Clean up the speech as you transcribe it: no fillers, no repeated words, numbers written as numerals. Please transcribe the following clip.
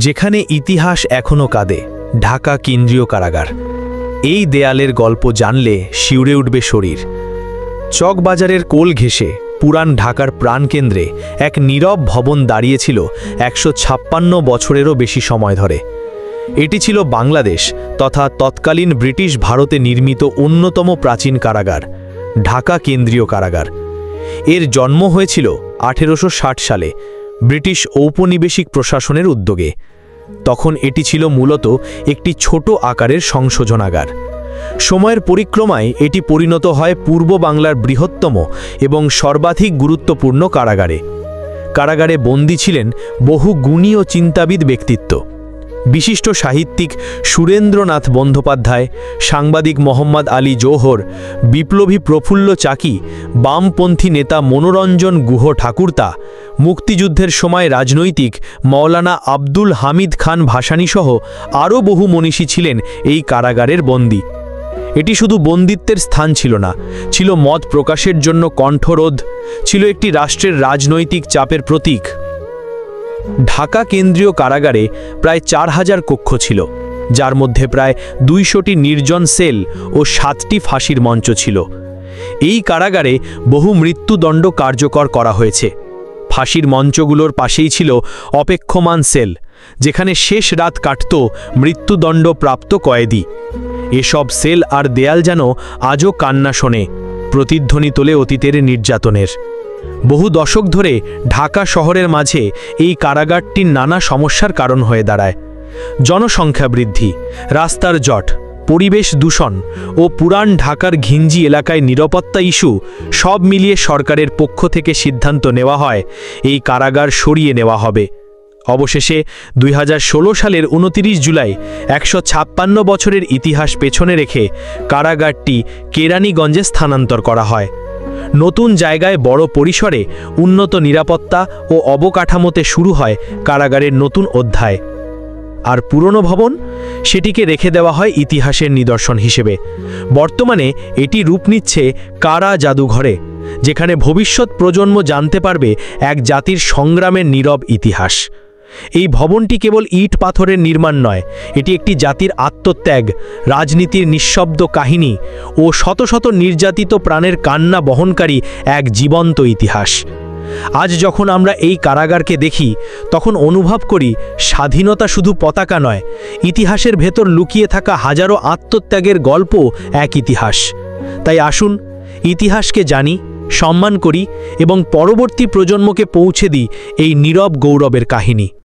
যেখানে ইতিহাস এখনও কাঁদে, ঢাকা কেন্দ্রীয় কারাগার। এই দেয়ালের গল্প জানলে শিউরে উঠবে শরীর। চকবাজারের কোল ঘেঁষে পুরান ঢাকার প্রাণকেন্দ্রে এক নীরব ভবন দাঁড়িয়েছিল ১৫৬ বছরেরও বেশি সময় ধরে। এটি ছিল বাংলাদেশ তথা তৎকালীন ব্রিটিশ ভারতে নির্মিত অন্যতম প্রাচীন কারাগার, ঢাকা কেন্দ্রীয় কারাগার। এর জন্ম হয়েছিল ১৮৬০ সালে ব্রিটিশ ঔপনিবেশিক প্রশাসনের উদ্যোগে। তখন এটি ছিল মূলত একটি ছোট আকারের সংশোধনাগার। সময়ের পরিক্রমায় এটি পরিণত হয় পূর্ব বাংলার বৃহত্তম এবং সর্বাধিক গুরুত্বপূর্ণ কারাগারে। কারাগারে বন্দী ছিলেন বহু গুণী ও চিন্তাবিদ ব্যক্তিত্ব। বিশিষ্ট সাহিত্যিক সুরেন্দ্রনাথ বন্দ্যোপাধ্যায়, সাংবাদিক মোহাম্মদ আলী জৌহর, বিপ্লবী প্রফুল্ল চাকি, বামপন্থী নেতা মনোরঞ্জন গুহ ঠাকুরতা, মুক্তিযুদ্ধের সময় রাজনৈতিক মওলানা আব্দুল হামিদ খান ভাসানীসহ আরও বহু মনীষী ছিলেন এই কারাগারের বন্দী। এটি শুধু বন্দিত্বের স্থান ছিল না, ছিল মত প্রকাশের জন্য কণ্ঠরোধ, ছিল একটি রাষ্ট্রের রাজনৈতিক চাপের প্রতীক। ঢাকা কেন্দ্রীয় কারাগারে প্রায় ৪,০০০ কক্ষ ছিল, যার মধ্যে প্রায় ২০০টি নির্জন সেল ও ৭টি ফাঁসির মঞ্চ ছিল। এই কারাগারে বহু মৃত্যুদণ্ড কার্যকর করা হয়েছে। ফাঁসির মঞ্চগুলোর পাশেই ছিল অপেক্ষমান সেল, যেখানে শেষ রাত কাটত মৃত্যুদণ্ডপ্রাপ্ত কয়েদি। এসব সেল আর দেয়াল যেন আজও কান্না শোনে, প্রতিধ্বনি তোলে অতীতের নির্যাতনের। বহু দশক ধরে ঢাকা শহরের মাঝে এই কারাগারটির নানা সমস্যার কারণ হয়ে দাঁড়ায়। জনসংখ্যা বৃদ্ধি, রাস্তার জট, পরিবেশ দূষণ ও পুরান ঢাকার ঘিঞ্জি এলাকায় নিরাপত্তা ইস্যু সব মিলিয়ে সরকারের পক্ষ থেকে সিদ্ধান্ত নেওয়া হয় এই কারাগার সরিয়ে নেওয়া হবে। অবশেষে ২০১৬ সালের ২৯ জুলাই ১৫৬ বছরের ইতিহাস পেছনে রেখে কারাগারটি কেরানীগঞ্জে স্থানান্তর করা হয়। নতুন জায়গায় বড় পরিসরে উন্নত নিরাপত্তা ও অবকাঠামোতে শুরু হয় কারাগারের নতুন অধ্যায়। আর পুরনো ভবন, সেটিকে রেখে দেওয়া হয় ইতিহাসের নিদর্শন হিসেবে। বর্তমানে এটি রূপ নিচ্ছে কারা জাদুঘরে, যেখানে ভবিষ্যৎ প্রজন্ম জানতে পারবে এক জাতির সংগ্রামের নীরব ইতিহাস। এই ভবনটি কেবল ইট পাথরের নির্মাণ নয়, এটি একটি জাতির আত্মত্যাগ, রাজনীতির নিঃশব্দ কাহিনী ও শত শত নির্যাতিত প্রাণের কান্না বহনকারী এক জীবন্ত ইতিহাস। আজ যখন আমরা এই কারাগারকে দেখি, তখন অনুভব করি স্বাধীনতা শুধু পতাকা নয়, ইতিহাসের ভেতর লুকিয়ে থাকা হাজারো আত্মত্যাগের গল্প এক ইতিহাস। তাই আসুন ইতিহাসকে জানি, সম্মান করি এবং পরবর্তী প্রজন্মকে পৌঁছে দিই এই নীরব গৌরবের কাহিনী।